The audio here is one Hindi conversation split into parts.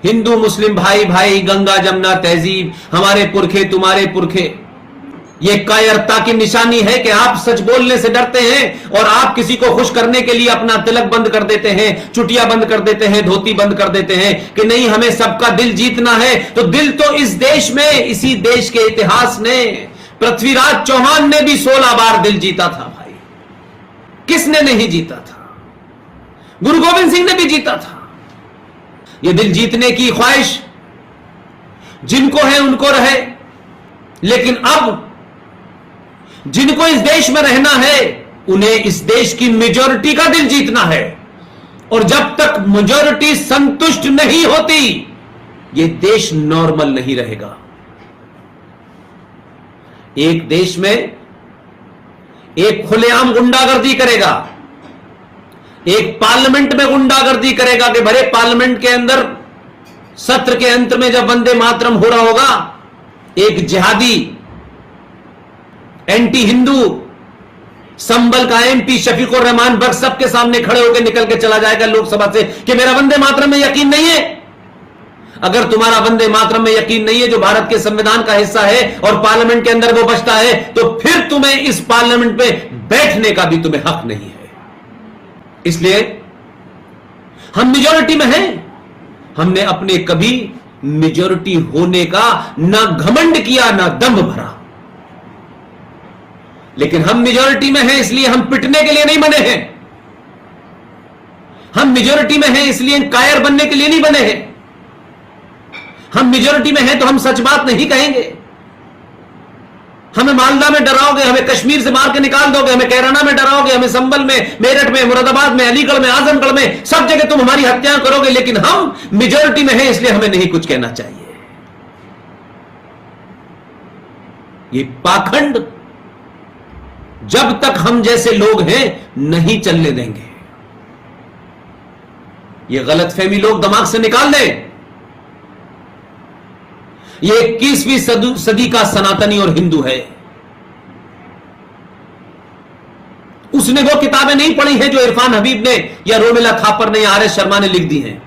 हिंदू मुस्लिम भाई भाई, गंगा जमुना तहजीब, हमारे पुरखे तुम्हारे पुरखे, यह कायरता की निशानी है कि आप सच बोलने से डरते हैं और आप किसी को खुश करने के लिए अपना तिलक बंद कर देते हैं, चुटिया बंद कर देते हैं, धोती बंद कर देते हैं कि नहीं हमें सबका दिल जीतना है। तो दिल तो इस देश में, इसी देश के इतिहास ने, पृथ्वीराज चौहान ने भी 16 बार दिल जीता था भाई, किसने नहीं जीता था? गुरु गोविंद सिंह ने भी जीता था। यह दिल जीतने की ख्वाहिश जिनको है उनको रहे, लेकिन अब जिनको इस देश में रहना है उन्हें इस देश की मेजॉरिटी का दिल जीतना है। और जब तक मेजॉरिटी संतुष्ट नहीं होती यह देश नॉर्मल नहीं रहेगा। एक देश में एक खुलेआम गुंडागर्दी करेगा, एक पार्लियामेंट में गुंडागर्दी करेगा कि भरे पार्लियामेंट के अंदर सत्र के अंत में जब वंदे मातरम हो रहा होगा, एक जिहादी एंटी हिंदू संबल का एमपी शफीकुर रहमान बख्श सबके सामने खड़े होकर निकल के चला जाएगा लोकसभा से कि मेरा वंदे मातरम में यकीन नहीं है। अगर तुम्हारा वंदे मातरम में यकीन नहीं है जो भारत के संविधान का हिस्सा है और पार्लियामेंट के अंदर वो बचता है, तो फिर तुम्हें इस पार्लियामेंट में बैठने का भी तुम्हें हक नहीं है। इसलिए हम मेजॉरिटी में हैं, हमने अपने कभी मेजॉरिटी होने का ना घमंड किया ना दम्भ भरा, लेकिन हम मेजॉरिटी में हैं इसलिए हम पिटने के लिए नहीं बने हैं। हम मेजॉरिटी में हैं इसलिए कायर बनने के लिए नहीं बने हैं। हम मेजॉरिटी में हैं तो हम सच बात नहीं कहेंगे। हमें मालदा में डराओगे, हमें कश्मीर से मार के निकाल दोगे, हमें कैराना में डराओगे, हमें संभल में, मेरठ में, मुरादाबाद में, अलीगढ़ में, आजमगढ़ में, सब जगह तुम हमारी हत्याएं करोगे, लेकिन हम मेजॉरिटी में हैं इसलिए हमें नहीं कुछ कहना चाहिए। ये पाखंड जब तक हम जैसे लोग हैं नहीं चलने देंगे। ये गलतफहमी लोग दिमाग से निकाल दें। ये 21वीं सदी का सनातनी और हिंदू है। उसने वो किताबें नहीं पढ़ी हैं जो इरफान हबीब ने या रोमिला थापर ने या आर एस शर्मा ने लिख दी हैं।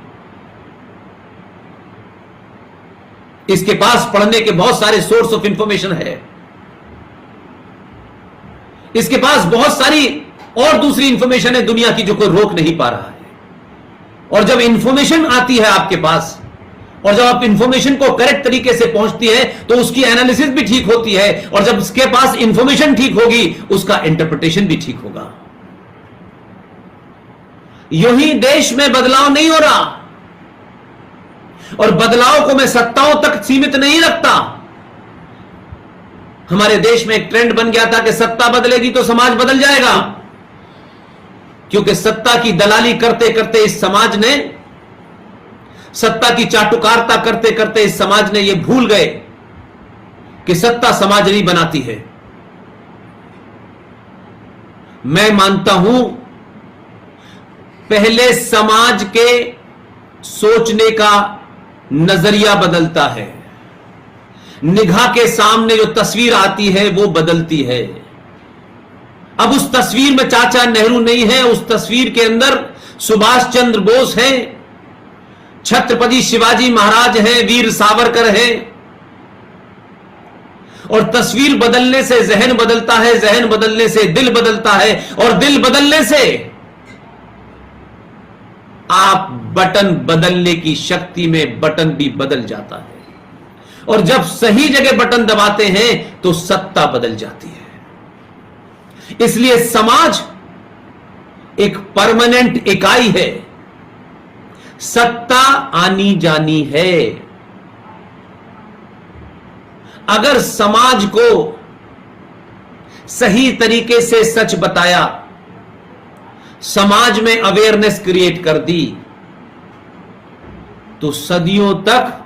इसके पास पढ़ने के बहुत सारे सोर्स ऑफ इंफॉर्मेशन है, इसके पास बहुत सारी और दूसरी इंफॉर्मेशन है दुनिया की जो कोई रोक नहीं पा रहा है। और जब इंफॉर्मेशन आती है आपके पास और जब आप इंफॉर्मेशन को करेक्ट तरीके से पहुंचती है तो उसकी एनालिसिस भी ठीक होती है, और जब उसके पास इंफॉर्मेशन ठीक होगी उसका इंटरप्रिटेशन भी ठीक होगा। यूं ही देश में बदलाव नहीं हो रहा, और बदलाव को मैं सत्ताओं तक सीमित नहीं रखता। हमारे देश में एक ट्रेंड बन गया था कि सत्ता बदलेगी तो समाज बदल जाएगा, क्योंकि सत्ता की दलाली करते करते इस समाज ने, सत्ता की चाटुकारिता करते करते इस समाज ने यह भूल गए कि सत्ता समाज नहीं बनाती है। मैं मानता हूं पहले समाज के सोचने का नजरिया बदलता है, निगाह के सामने जो तस्वीर आती है वो बदलती है। अब उस तस्वीर में चाचा नेहरू नहीं है, उस तस्वीर के अंदर सुभाष चंद्र बोस हैं, छत्रपति शिवाजी महाराज हैं, वीर सावरकर हैं। और तस्वीर बदलने से जहन बदलता है, जहन बदलने से दिल बदलता है, और दिल बदलने से आप बटन बदलने की शक्ति में बटन भी बदल जाता है। और जब सही जगह बटन दबाते हैं तो सत्ता बदल जाती है। इसलिए समाज एक परमानेंट इकाई है, सत्ता आनी जानी है। अगर समाज को सही तरीके से सच बताया, समाज में अवेयरनेस क्रिएट कर दी, तो सदियों तक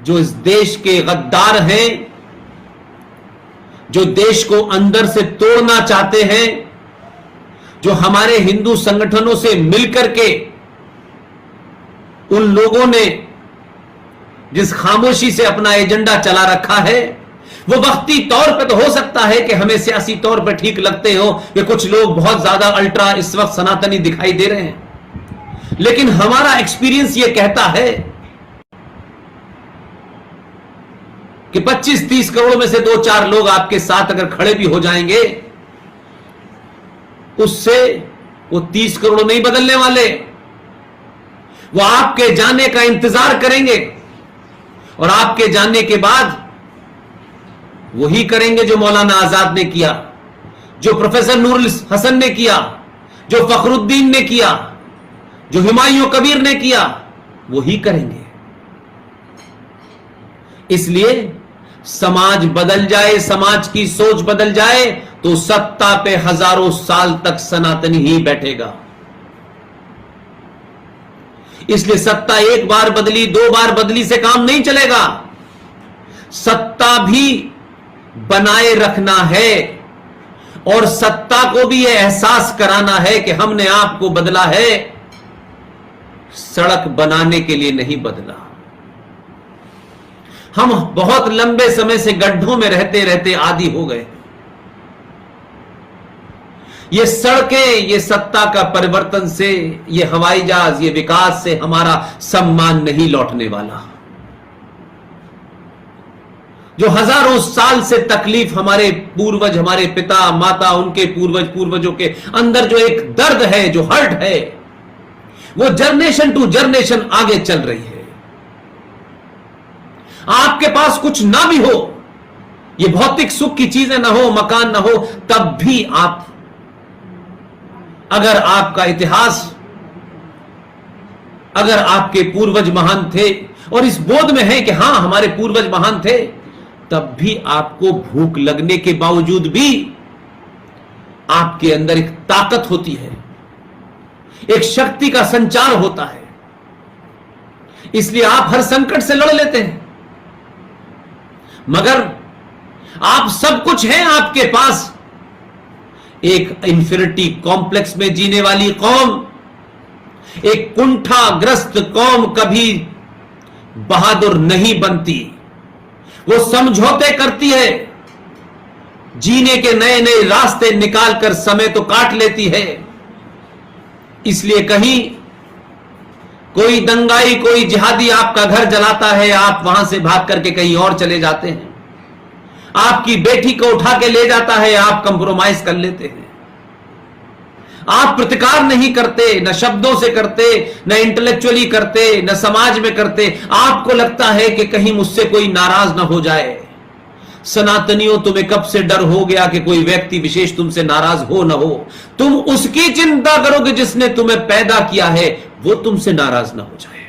जो इस देश के गद्दार हैं, जो देश को अंदर से तोड़ना चाहते हैं, जो हमारे हिंदू संगठनों से मिलकर के उन लोगों ने जिस खामोशी से अपना एजेंडा चला रखा है, वो वक्ती तौर पे तो हो सकता है कि हमें सियासी तौर पे ठीक लगते हो कि कुछ लोग बहुत ज्यादा अल्ट्रा इस वक्त सनातनी दिखाई दे रहे हैं, लेकिन हमारा एक्सपीरियंस यह कहता है कि 25-30 करोड़ में से 2-4 लोग आपके साथ अगर खड़े भी हो जाएंगे, उससे वो 30 करोड़ नहीं बदलने वाले। वो आपके जाने का इंतजार करेंगे और आपके जाने के बाद वही करेंगे जो मौलाना आजाद ने किया, जो प्रोफेसर नूरुल हसन ने किया, जो फखरुद्दीन ने किया, जो हुमायूं कबीर ने किया, वही करेंगे। इसलिए समाज बदल जाए, समाज की सोच बदल जाए तो सत्ता पे हजारों साल तक सनातनी ही बैठेगा। इसलिए सत्ता एक बार बदली, 2 बार बदली से काम नहीं चलेगा। सत्ता भी बनाए रखना है और सत्ता को भी यह एहसास कराना है कि हमने आपको बदला है, सड़क बनाने के लिए नहीं बदला। हम बहुत लंबे समय से गड्ढों में रहते रहते आदी हो गए। ये सड़कें, ये सत्ता का परिवर्तन से, ये हवाई जहाज, ये विकास से हमारा सम्मान नहीं लौटने वाला। जो हजारों साल से तकलीफ हमारे पूर्वज, हमारे पिता माता, उनके पूर्वजों के अंदर जो एक दर्द है, जो हर्ट है, वो जनरेशन टू जनरेशन आगे चल रही है। आपके पास कुछ ना भी हो, ये भौतिक सुख की चीजें ना हो, मकान ना हो, तब भी आप, अगर आपका इतिहास, अगर आपके पूर्वज महान थे और इस बोध में है कि हां हमारे पूर्वज महान थे, तब भी आपको भूख लगने के बावजूद भी आपके अंदर एक ताकत होती है, एक शक्ति का संचार होता है। इसलिए आप हर संकट से लड़ लेते हैं। मगर आप सब कुछ हैं आपके पास, एक इंफिनिटी कॉम्प्लेक्स में जीने वाली कौम, एक कुंठाग्रस्त कौम कभी बहादुर नहीं बनती। वो समझौते करती है, जीने के नए नए रास्ते निकालकर समय तो काट लेती है। इसलिए कहीं कोई दंगाई, कोई जिहादी आपका घर जलाता है, आप वहां से भाग करके कहीं और चले जाते हैं। आपकी बेटी को उठा के ले जाता है, आप कंप्रोमाइज कर लेते हैं। आप प्रतिकार नहीं करते, न शब्दों से करते, न इंटेलेक्चुअली करते, न समाज में करते। आपको लगता है कि कहीं मुझसे कोई नाराज ना हो जाए। सनातनियों, तुम्हें कब से डर हो गया कि कोई व्यक्ति विशेष तुमसे नाराज हो ना हो? तुम उसकी चिंता करोगे जिसने तुम्हें पैदा किया है, वो तुमसे नाराज ना हो जाए।